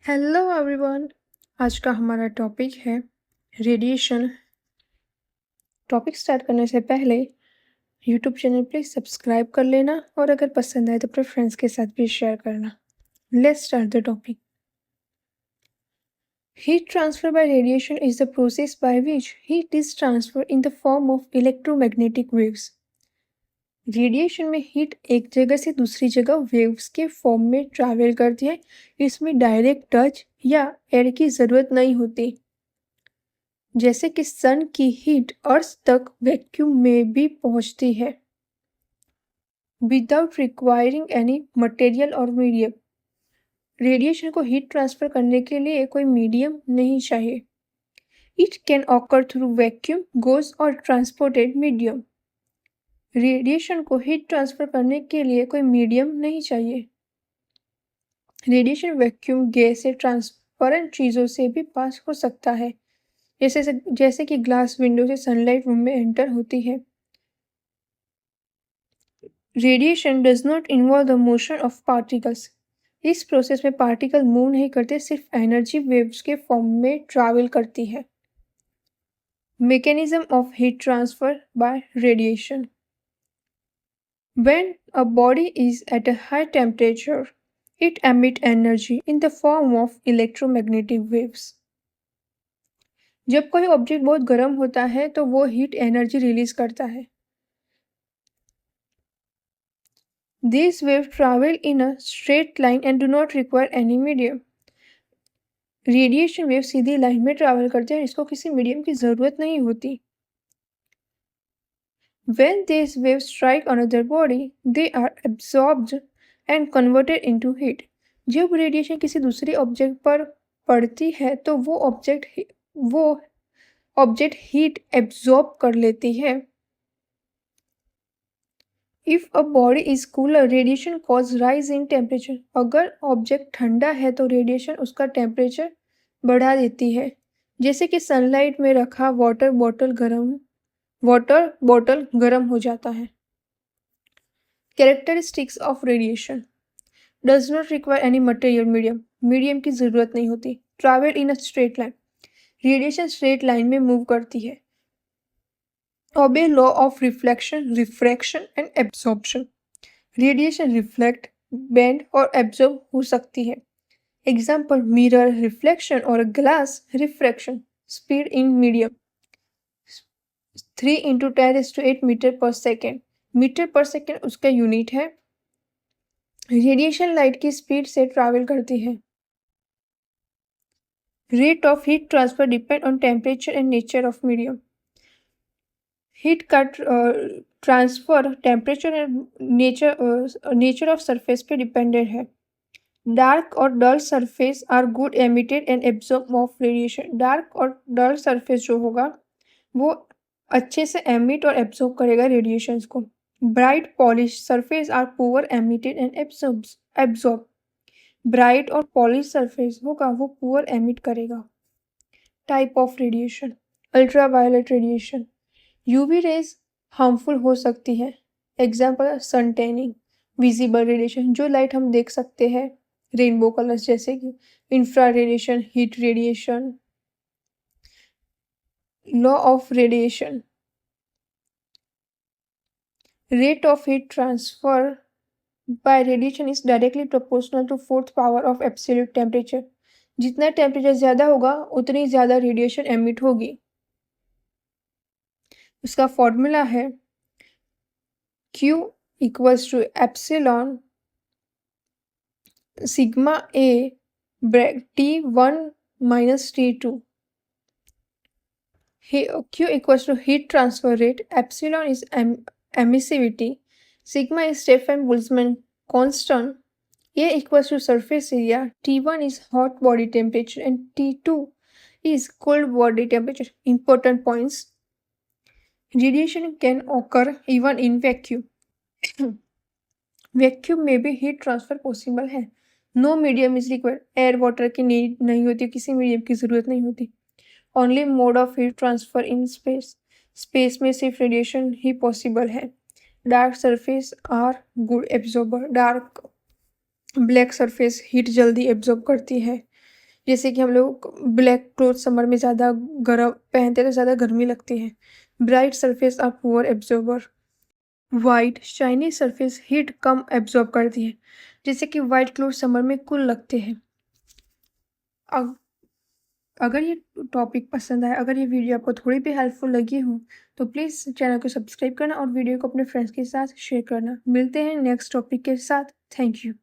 Hello everyone. आज का हमारा टॉपिक है रेडिएशन। टॉपिक स्टार्ट करने से पहले यूट्यूब चैनल प्लीज सब्सक्राइब कर लेना और अगर पसंद आए तो अपने फ्रेंड्स के साथ भी शेयर करना। Let's start the topic. Heat transfer by radiation is the process by which heat is transferred in the form of electromagnetic waves. Radiation में हीट एक जगह से दूसरी जगह वेव्स के फॉर्म में ट्रैवल करती है। इसमें डायरेक्ट टच या एयर की ज़रूरत नहीं होती, जैसे कि सन की हीट अर्थ तक वैक्यूम में भी पहुंचती है विदाउट रिक्वायरिंग एनी मटेरियल और मीडियम। रेडिएशन को हीट ट्रांसफर करने के लिए कोई मीडियम नहीं चाहिए। It can occur through vacuum goes और ट्रांसपोर्टेड मीडियम। रेडिएशन को हीट ट्रांसफर करने के लिए कोई मीडियम नहीं चाहिए। रेडिएशन वैक्यूम गैस से ट्रांसपेरेंट चीज़ों से भी पास हो सकता है, जैसे कि ग्लास विंडो से सनलाइट रूम में एंटर होती है। Radiation does not involve the motion of particles. इस प्रोसेस में पार्टिकल मूव नहीं करते, सिर्फ एनर्जी वेव्स के फॉर्म में ट्रैवल करती है। Mechanism of heat transfer by radiation. When a body is at a high temperature, it emits energy in the form of electromagnetic waves. जब कोई ऑब्जेक्ट बहुत गर्म होता है तो वो हीट एनर्जी रिलीज करता है। These waves travel in a straight line and do not require any medium. Radiation wave Sidhi line में ट्रैवल करते हैं, इसको किसी मीडियम की ज़रूरत नहीं होती। When these waves strike another body, they are absorbed and converted into heat. जब रेडिएशन किसी दूसरे ऑब्जेक्ट पर पड़ती है तो वो ऑब्जेक्ट हीट एब्जॉर्ब कर लेती है। If a body is cooler, radiation cause rise in temperature. अगर ऑब्जेक्ट ठंडा है तो रेडिएशन उसका टेम्परेचर बढ़ा देती है, जैसे कि सनलाइट में रखा वाटर बॉटल गर्म हो जाता है। Characteristics of radiation. Does not require any material medium की ज़रूरत नहीं होती। Travel in a straight line, radiation straight line में मूव करती है। Obey law of refraction and absorption. Radiation reflect, bend और एब्जॉर्ब हो सकती है। एग्जाम्पल मिरर रिफ्लेक्शन और glass refraction. Speed in medium 3 × 10⁸ meter पर सेकेंड। मीटर पर सेकेंड उसका यूनिट है। रेडिएशन लाइट की स्पीड से ट्रैवल करती है। Rate of heat transfer depend on temperature and nature of medium. Heat का transfer temperature and nature of surface पे डिपेंडेंट है। डार्क और dull surface are good emitted and absorb of radiation. Dark और dull surface जो होगा वो अच्छे से एमिट और एब्जॉर्ब करेगा रेडिएशंस को। Bright polish surface are poor emitted and absorb. Bright और पॉलिश सरफेस होगा वो पुअर एमिट करेगा। Type of radiation. Ultraviolet radiation. UV rays harmful हो सकती है। Example sun tanning. Visible radiation, जो लाइट हम देख सकते हैं रेनबो कलर्स, जैसे कि infra radiation, heat radiation. Law of radiation. Rate of heat transfer by radiation is directly proportional to fourth power of absolute temperature. जितना टेम्परेचर ज़्यादा होगा उतनी ज़्यादा रेडिएशन एमिट होगी। उसका फॉर्मूला है Q equals to epsilon sigma A T1 - T2। Q equals to heat transfer rate, epsilon is emissivity, sigma is Stefan-Boltzmann constant, A equals to surface area, T1 is hot body temperature and T2 is cold body temperature. Important points. Radiation can occur even in vacuum. Vacuum में भी heat transfer possible है। No medium is required. Air water की need नहीं होती, किसी medium की ज़रूरत नहीं होती। Only mode of heat transfer in space में सिर्फ रेडिएशन ही पॉसिबल है। Dark surface are good absorber. Dark black surface heat जल्दी एब्जॉर्ब करती है। जैसे कि हम लोग ब्लैक क्लोथ समर में ज़्यादा गर्म पहनते हैं तो ज़्यादा गर्मी लगती है। Bright surface are poor absorber. White shiny surface heat कम एब्जॉर्ब करती है, जैसे कि वाइट क्लोथ समर में कूल लगते हैं। अग अगर ये टॉपिक पसंद आया, अगर ये वीडियो आपको थोड़ी भी हेल्पफुल लगी हो, तो प्लीज़ चैनल को सब्सक्राइब करना और वीडियो को अपने फ्रेंड्स के साथ शेयर करना। मिलते हैं नेक्स्ट टॉपिक के साथ। Thank you.